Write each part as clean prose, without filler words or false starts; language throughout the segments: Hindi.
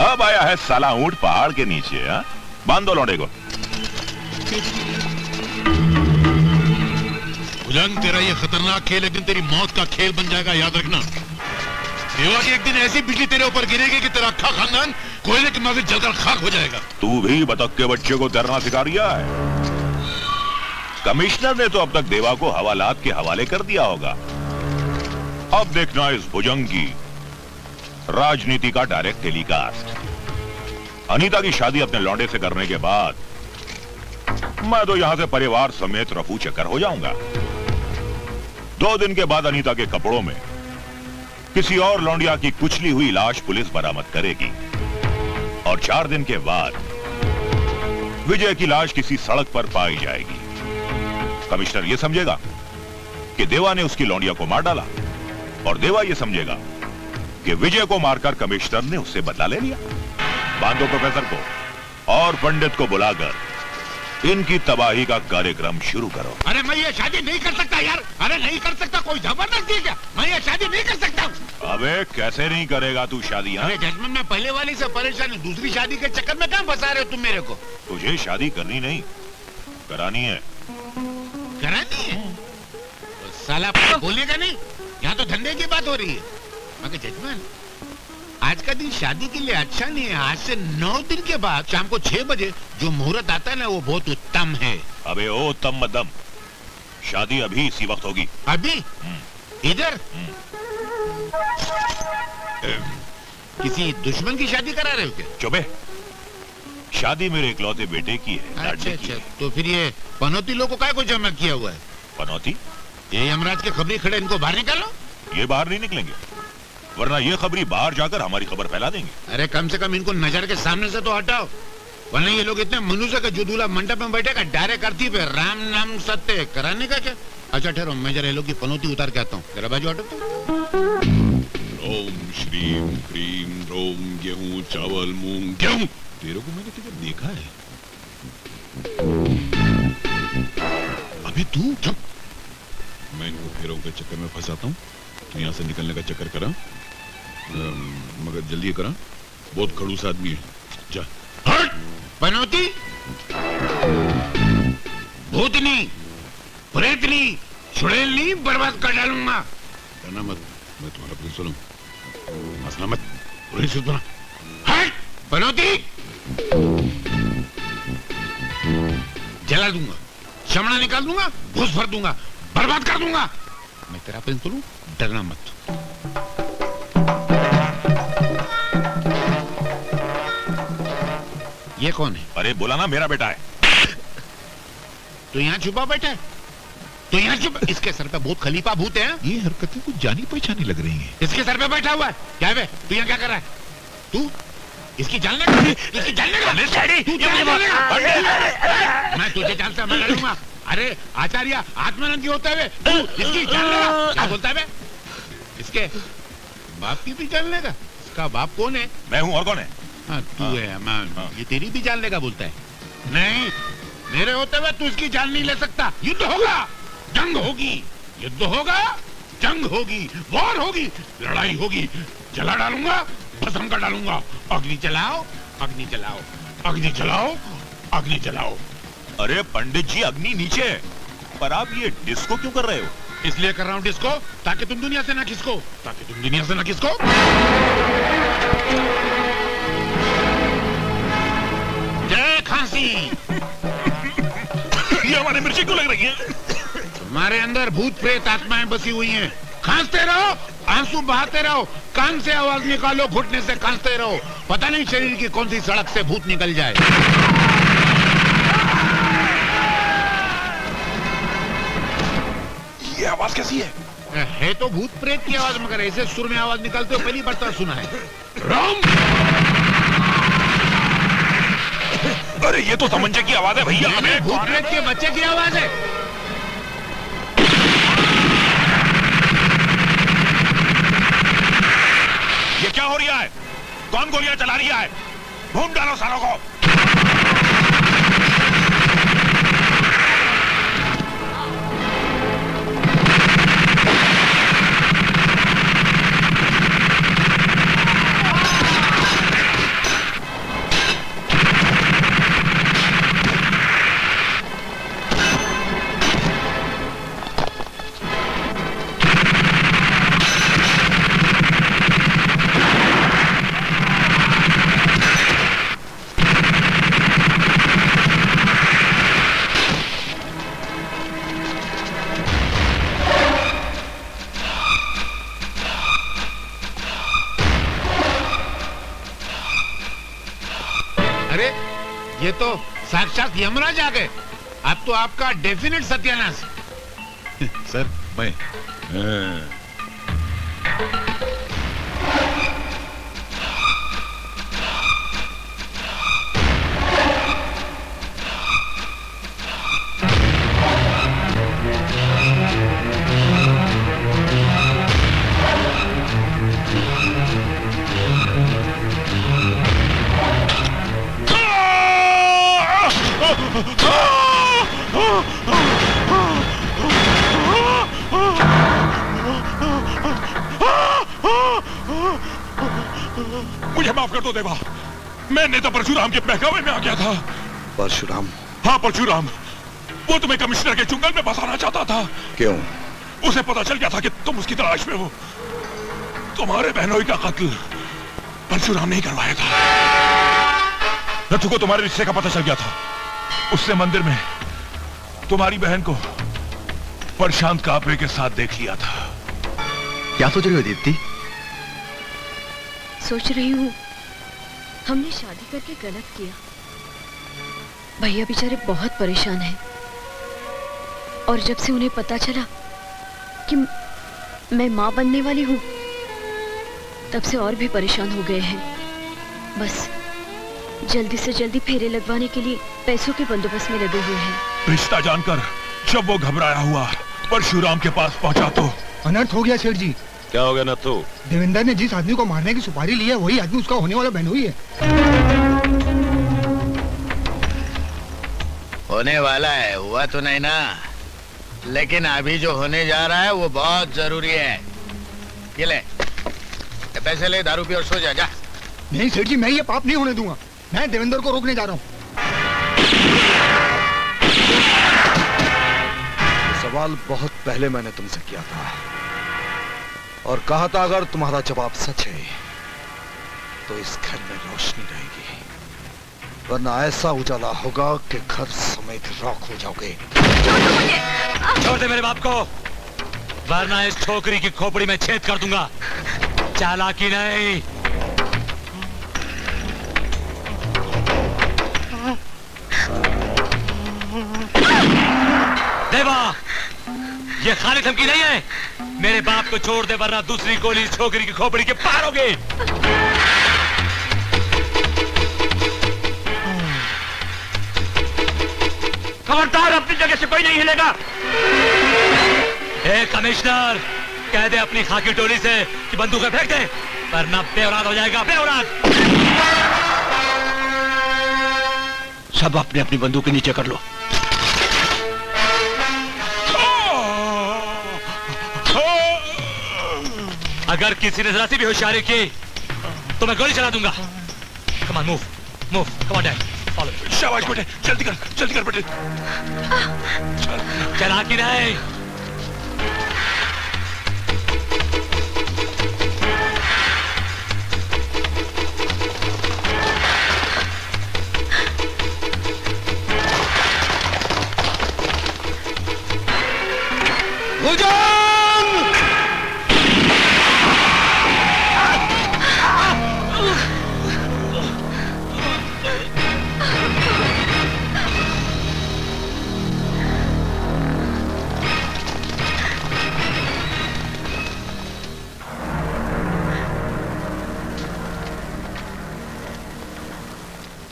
अब आया है साला ऊंट पहाड़ के नीचे। हाँ, बांध दो लौंडे को। भुजंग, तेरा ये खतरनाक खेल एक दिन तेरी मौत का खेल बन जाएगा, याद रखना। देवा की एक दिन ऐसी बिजली तेरे ऊपर गिरेगी कि तेरा अक्खा खानदान कोयले के माफिक जलकर खाक हो जाएगा। तू भी बतख के बच्चे को तैरना सिखा रिया है। कमिश्नर ने तो अब तक देवा को हवालात के हवाले कर दिया होगा। अब देखना इस भुजंग की राजनीति का डायरेक्ट टेलीकास्ट। अनीता की शादी अपने लौंडे से करने के बाद मैं तो यहां से परिवार समेत रफू चक्कर हो जाऊंगा। 2 दिन के बाद अनीता के कपड़ों में किसी और लौंडिया की कुचली हुई लाश पुलिस बरामद करेगी और 4 दिन के बाद विजय की लाश किसी सड़क पर पाई जाएगी। कमिश्नर यह समझेगा कि देवा ने उसकी लौंडिया को मार डाला और देवा यह समझेगा कि विजय को मारकर कमिश्नर ने उससे बदला ले लिया। बांधो प्रोफेसर को और पंडित को बुलाकर इनकी तबाही का कार्यक्रम शुरू करो। अरे मैं ये शादी नहीं कर सकता यार। अरे नहीं कर सकता, कोई जबरदस्ती है क्या? मैं ये शादी नहीं कर सकता। अबे कैसे नहीं करेगा तू शादी? अरे जजमेंट में पहले वाली से परेशान, दूसरी शादी के चक्कर में कहाँ फंसा रहे हो तुम मेरे को? तुझे शादी करनी नहीं, करानी है। करानी है? तो साला बोलेगा नहीं? यहाँ तो धंधे की बात हो रही है। मगर जजमेंट, आज का दिन शादी के लिए अच्छा नहीं है। आज से 9 दिन के बाद शाम को 6 बजे जो मुहूर्त आता है ना, वो बहुत उत्तम है। अबे ओ तम मदम, शादी अभी इसी वक्त होगी। अभी? इधर? किसी दुश्मन की शादी करा रहे हो क्या? चुपे, शादी मेरे इकलौते बेटे की है। अच्छा, तो फिर ये पनौती लोगों का को जमा किया हुआ है? पनौती? ये यमराज के खबरी खड़े, इनको बाहर निकालो। ये बाहर नहीं निकलेंगे, वरना ये खबरी बाहर जाकर हमारी खबर फैला देंगे। अरे कम से कम इनको नजर के सामने से तो हटाओ, वरना ये लोग इतने मनुष्य का जो दूल्हा मंडप में बैठेगा डायरेक्ट आरती पे राम नाम सत्य कराने का क्या? अच्छा ठहरो, मैं जरा ये लोग की पनौती उतार के आता हूँ। जरा बाजू हटो। ओम श्रीम क्रीम रोम गेहूं चावल मूंग गेहूं। तेरे को मैंने तुझे देखा है। अबे तू चुप। मैं इनको फेरों के चक्कर में फंसाता हूँ, तो यहाँ से निकलने का चक्कर करा, मगर जल्दी करा, बहुत खड़ूस आदमी है। जा हट! पनौती, भूतनी, प्रेतनी, छुड़ैलनी बर्बाद कर डालूंगा। डरना मत, मैं तुम्हारा प्रिंसिपल हूँ। हंसना मत, प्रिंसिपल बना। हट! पनौती, जला दूंगा, चमड़ा निकाल दूंगा, घुस भर दूंगा, बर्बाद कर दूंगा। मैं तेरा प्रिंसिपल हूँ, डरना मत। ये कौन है? अरे बोला ना, मेरा बेटा है। तो यहाँ छुपा बैठा है? तो यहाँ छुपा, इसके सर पे भूत खलीफा भूत है। ये हरकतें कुछ जानी पहचानी लग रही हैं। इसके सर पे बैठा हुआ है। क्या है बे? तू यहाँ क्या कर रहा है? तू इसकी जान लेगा? इसकी जान लेगा? तू जान लेगा? मैं तुझे जानता, मैं लड़ूंगा। अरे आचार्य, आत्मानंद होता है तू इसकी जान लेगा? क्या बोलता है बे? इसके बाप की भी जान लेगा? इसका बाप कौन है? मैं हूँ, और कौन है? हाँ तू है अमान। ये तेरी भी जान लेगा बोलता है? नहीं, मेरे होते हुए तू इसकी जान नहीं ले सकता। युद्ध होगा, जंग होगी, युद्ध होगा, जंग होगी, वॉर होगी, लड़ाई होगी। जला डालूंगा, भस्म कर डालूंगा। अग्नि जलाओ, अग्नि जलाओ, अग्नि जलाओ, अग्नि जलाओ। अरे पंडित जी, अग्नि नीचे है, पर आप ये डिस्को क्यों कर रहे हो? इसलिए कर रहा हूँ डिस्को, ताकि तुम दुनिया से ना खिसको, ताकि तुम दुनिया से ना खिसको। जय खांसी। ये हमारे मिर्ची क्यों लग रही है? तुम्हारे अंदर भूत प्रेत आत्माएं बसी हुई हैं। खांसते रहो, आंसू बहाते रहो, कान से आवाज निकालो, घुटने से खांसते रहो। पता नहीं शरीर की कौन सी सड़क से भूत निकल जाए। ये आवाज कैसी है? है तो भूत प्रेत की आवाज, मगर ऐसे सुर में आवाज निकलते हो पहली बार तो सुना है। राम! अरे ये तो तमंचे की आवाज है भैया। भूत प्रेत के बच्चे की आवाज है। ये क्या हो रहा है? कौन गोलियां चला रही है? ढूंढ डालो सारों को। अरे ये तो साक्षात यमराज आ गए। अब तो आपका डेफिनेट सत्यानाश। सर मैं मुझे माफ कर दो देवा, मैं नेता परशुराम के बहकावे में आ गया था। परशुराम? हाँ परशुराम, वो तुम्हें कमिश्नर के चुंगल में फंसाना चाहता था। क्यों? उसे पता चल गया था कि तुम उसकी तलाश में हो। तुम्हारे बहनोई का कत्ल परशुराम ने ही करवाया था। नथु को तुम्हारे रिश्ते का पता चल गया था। उसने मंदिर में तुम्हारी बहन को प्रशांत कापरे के साथ देख लिया था। क्या सोच रही हो दीप्ति? सोच रही हूँ हमने शादी करके गलत किया। भैया बेचारे बहुत परेशान हैं और जब से उन्हें पता चला कि मैं माँ बनने वाली हूँ तब से और भी परेशान हो गए हैं। बस जल्दी से जल्दी फेरे लगवाने के लिए पैसों के बंदोबस्त में लगे हुए हैं। रिश्ता जानकर जब वो घबराया हुआ परशुराम के पास पहुंचा तो अनर्थ हो गया सेठ जी। क्या हो गया नथु? देवेंद्र ने जिस आदमी को मारने की सुपारी ली है वही आदमी उसका होने वाला बहनोई है। होने वाला है, हुआ तो नहीं ना, लेकिन अभी जो होने जा रहा है वो बहुत जरूरी है। ये ले, ये पैसे ले, दारू पी और सो जा। नहीं सेठ जी, मैं ये पाप नहीं होने दूंगा। मैं देवेंद्र को रोकने जा रहा हूँ। सवाल बहुत पहले मैंने तुमसे किया था और कहा था अगर तुम्हारा जवाब सच है तो इस घर में रोशनी रहेगी, वरना ऐसा उजाला होगा कि घर समेत राख हो जाओगे। छोड़ दे मेरे बाप को, वरना इस छोकरी की खोपड़ी में छेद कर दूंगा। चालाकी नहीं। देवा, ये खाली धमकी नहीं है। मेरे बाप को छोड़ दे वरना दूसरी गोली इस छोकरी की खोपड़ी के पार होगी। खबरदार, अपनी जगह से कोई नहीं हिलेगा। ए कमिश्नर, कह दे अपनी खाकी टोली से कि बंदूकें फेंक दे, वरना बेऔलाद हो जाएगा, बेऔलाद। सब अपनी अपनी बंदूकें नीचे कर लो। अगर किसी ने जरा सी भी होशियारी की तो मैं गोली चला दूंगा। Come on, move move, come on dad, follow me. शाबाश बेटे, जल्दी कर बेटे। चालाकी नहीं।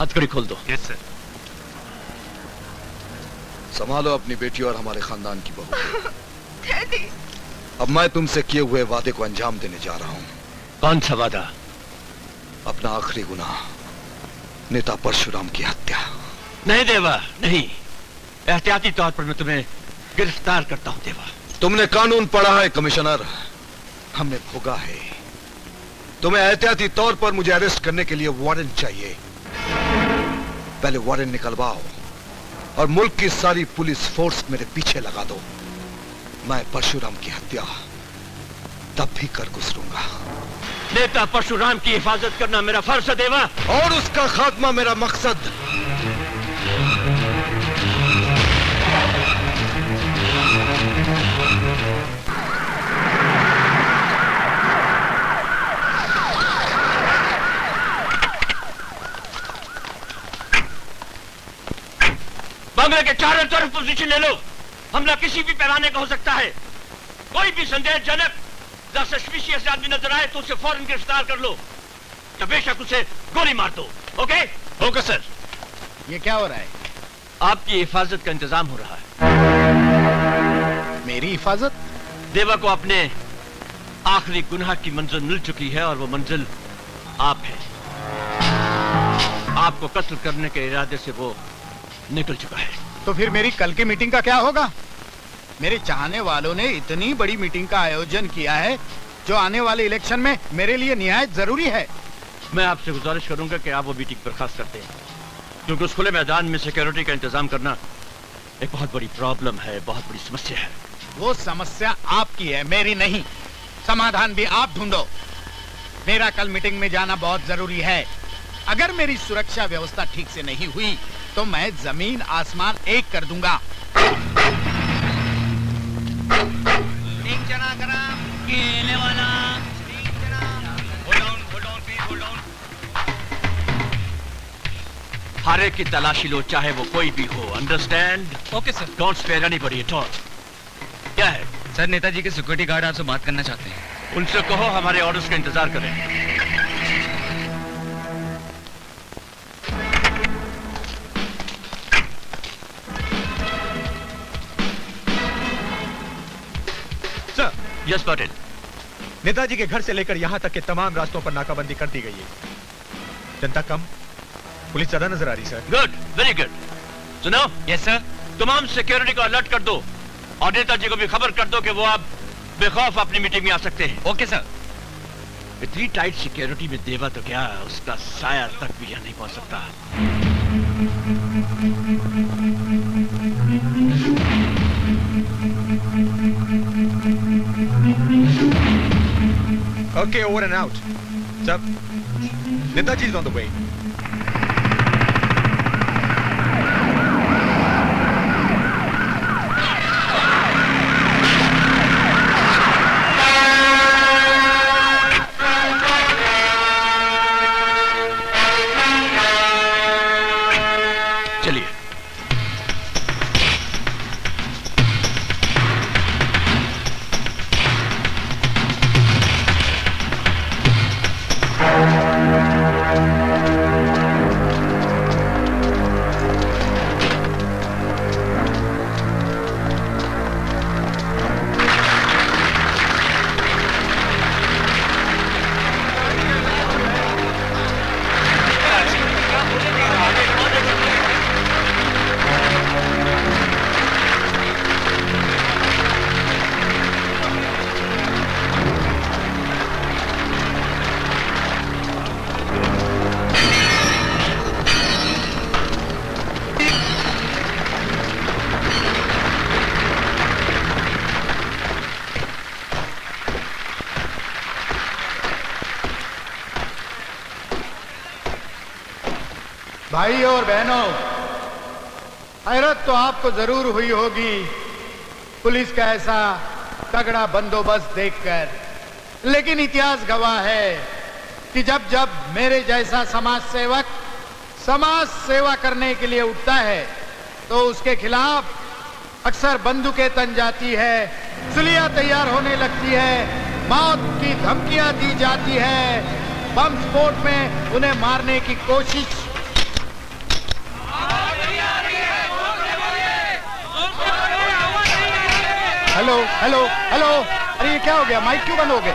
हथकड़ी खोल दो। Yes sir. संभालो अपनी बेटी और हमारे खानदान की बहू। अब मैं तुमसे किए हुए वादे को अंजाम देने जा रहा हूँ। कौन सा वादा? अपना आखिरी गुनाह, नेता परशुराम की हत्या। नहीं देवा, नहीं। एहतियाती तौर पर मैं तुम्हें गिरफ्तार करता हूँ देवा। तुमने कानून पढ़ा है कमिश्नर, हमने भोगा है। तुम्हें एहतियाती तौर पर मुझे अरेस्ट करने के लिए वारंट चाहिए। पहले वारंट निकलवाओ और मुल्क की सारी पुलिस फोर्स मेरे पीछे लगा दो। मैं परशुराम की हत्या तब भी कर गुजरूंगा। नेता परशुराम की हिफाजत करना मेरा फर्ज है देवा, और उसका खात्मा मेरा मकसद। किले के चारों तरफ पोजीशन ले लो। हमला किसी भी पैमाने का हो सकता है। कोई भी संदेहजनक या सस्पिशियस आदमी नजर आए तो उसे फौरन गिरफ्तार कर लो, तो बेशक उसे गोली मार दो। ओके? Okay sir. ये क्या हो रहा है? आपकी हिफाजत का इंतजाम हो रहा है। मेरी हिफाजत? देवा को अपने आखिरी गुनाह की मंजिल मिल चुकी है और वो मंजिल आप है। आपको कत्ल करने के इरादे से वो निकल चुका है। तो फिर मेरी कल की मीटिंग का क्या होगा? मेरे चाहने वालों ने इतनी बड़ी मीटिंग का आयोजन किया है जो आने वाले इलेक्शन में मेरे लिए निहायत जरूरी है। मैं आपसे गुजारिश करूंगा कि आप वो मीटिंग बर्खास्त करते हैं, क्योंकि उस खुले मैदान में सिक्योरिटी का इंतजाम करना एक बहुत बड़ी प्रॉब्लम है, बहुत बड़ी समस्या है। वो समस्या आपकी है, मेरी नहीं। समाधान भी आप ढूंढो। मेरा कल मीटिंग में जाना बहुत जरूरी है। अगर मेरी सुरक्षा व्यवस्था ठीक से नहीं हुई तो मैं जमीन आसमान एक कर दूंगा। केले वाला। हर एक की तलाशी लो, चाहे वो कोई भी हो। Understand? Okay sir. Don't spare anybody at all. क्या है? सर, नेताजी के सिक्योरिटी गार्ड आपसे बात करना चाहते हैं। उनसे कहो हमारे ऑर्डर्स का इंतजार करें। Sir, yes Patil. नेताजी के घर से लेकर यहां तक के तमाम रास्तों पर नाकाबंदी कर दी गई है। जनता कम, पुलिस ज्यादा नजर आ रही सर। Good, very good. सुनो। Yes sir. तमाम सिक्योरिटी को अलर्ट कर दो और नेताजी को भी खबर कर दो कि वो आप बेखौफ अपनी मीटिंग में आ सकते हैं। Okay sir. इतनी टाइट सिक्योरिटी में देवा तो क्या, उसका साया तक भी यहाँ नहीं पहुंच सकता। Okay, over and out. Sir, Netaji is on the way. चलिए। भाई और बहनों, हैरत तो आपको जरूर हुई होगी पुलिस का ऐसा तगड़ा बंदोबस्त देखकर, लेकिन इतिहास गवाह है कि जब जब मेरे जैसा समाज सेवक समाज सेवा करने के लिए उठता है तो उसके खिलाफ अक्सर बंदूकें तन जाती है, सुलियां तैयार होने लगती है, मौत की धमकियां दी जाती है, बम स्फोट में उन्हें मारने की कोशिश। हेलो हेलो हेलो, अरे ये क्या हो गया? माइक क्यों बंद हो गए?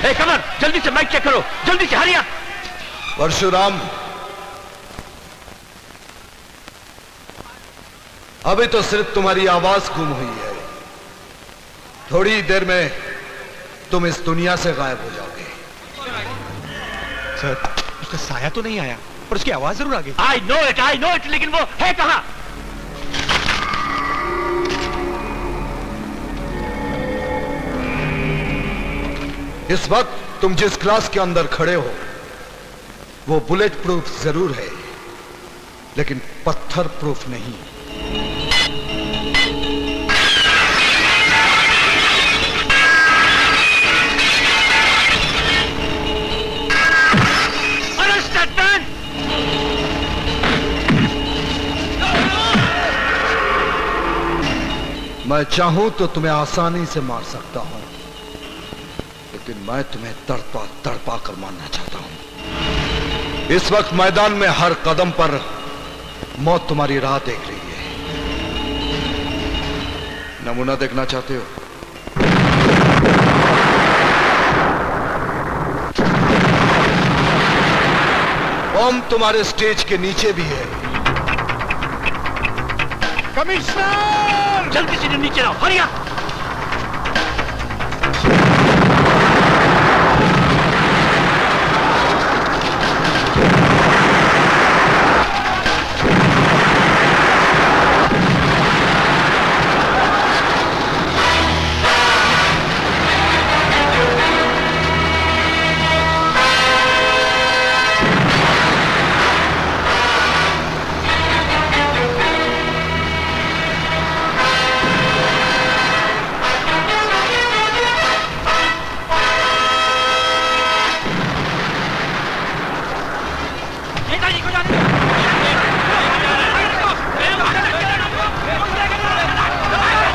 ए कमर, जल्दी से माइक चेक करो, जल्दी से, हरिया। परशुराम, अभी तो सिर्फ तुम्हारी आवाज गुम हुई है, थोड़ी देर में तुम इस दुनिया से गायब हो जाओगे। सर, उसका साया तो नहीं आया, पर उसकी आवाज जरूर आ गई। आई नो इट, लेकिन वो है कहां? इस वक्त तुम जिस क्लास के अंदर खड़े हो वो बुलेट प्रूफ जरूर है, लेकिन पत्थर प्रूफ नहीं। मैं चाहूं तो तुम्हें आसानी से मार सकता हूं, लेकिन मैं तुम्हें तड़पा तड़पा कर मारना चाहता हूं। इस वक्त मैदान में हर कदम पर मौत तुम्हारी राह देख रही है। नमूना देखना चाहते हो? बम तुम्हारे स्टेज के नीचे भी है। कमिश्नर, जल्दी से नीचे आओ, हरिया।